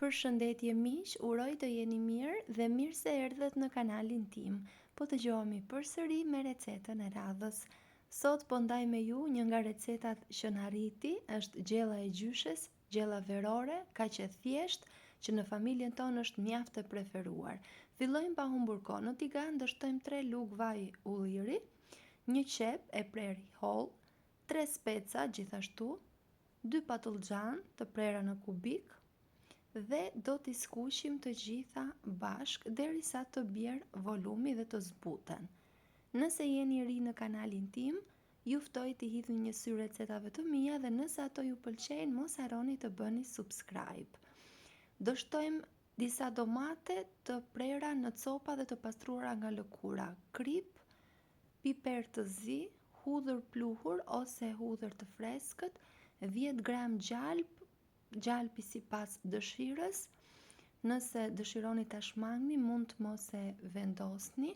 Përshëndetje miq, uroj të jeni mirë dhe mirë se erdhët në kanalin tim. Po të gjohemi përsëri me recetën e radhës. Sot po ndaj me ju një nga recetat që në arriti, është gjella e gjyshes, gjella verore, kaq e thjesht që në familjen tonë është mjaft e preferuar. Fillojmë pa humbur kohë. Në tigan ndështojmë 3 lugë vaj ulliri, një qep e prerë holl, 3 speca gjithashtu, 2 patullxhan të prera në kubik, dhe do t'i skuqim të gjitha bashk derisa të bjerë volumi dhe të zbuten. Nëse jeni ri në kanalin tim, ju ftoj t'i hidhni një sy recetave të mia dhe nëse ato ju pëlqejnë, mos harroni të bëni subscribe. Do shtojmë disa domate të prera në copa dhe të pastruara nga lëkura, krip, piper të zi, hudhër pluhur ose hudhër të freskët, 10 gram gjalpi sipas dëshirës. Nëse dëshironi ta shmangni, mund të mos e vendosni.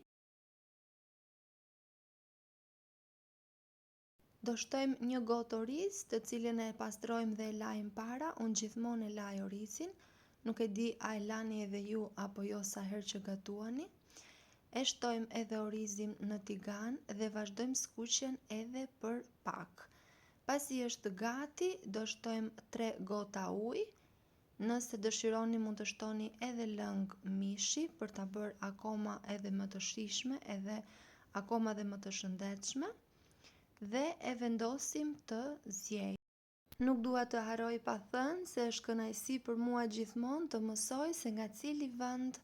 Do shtojmë një gotë oriz, të cilën e pastrojmë dhe e lajmë para. Unë gjithmonë e laj orizin, nuk e di a e lani edhe ju apo jo sa herë që gatuani. E shtojmë edhe orizin në tigan dhe vazhdojmë skuqjen edhe për pak. Pasi është gati, do shtojmë 3 gota ujë. Nëse dëshironi mund të shtoni edhe lëng mishi për ta bërë akoma edhe më të shijshme, edhe akoma dhe më të shëndetshme, dhe e vendosim të zjejë. Nuk dua të harroj pa thënë se është kënaqësi për mua gjithmonë të mësoj se nga cili vend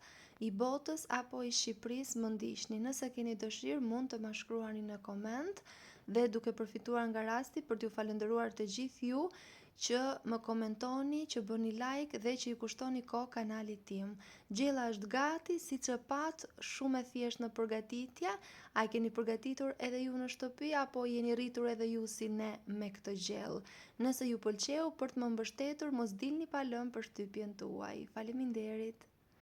i botës apo i Shqipërisë më ndiqni. Nëse keni dëshirë, mund të ma shkruani në koment, dhe duke përfituar nga rasti për t'ju falendëruar të gjithë ju që më komentoni, që bëni like dhe që i kushtoni kohë kanalit tim. Gjella është gati, siç e pat, shumë e thjeshtë në përgatitje. A keni përgatitur edhe ju në shtëpi apo jeni rritur edhe ju si ne me këtë gjellë? Nëse ju pëlqeu, për të më mbështetur, mos dilni pa lënë përshtypjen tuaj. Faleminderit.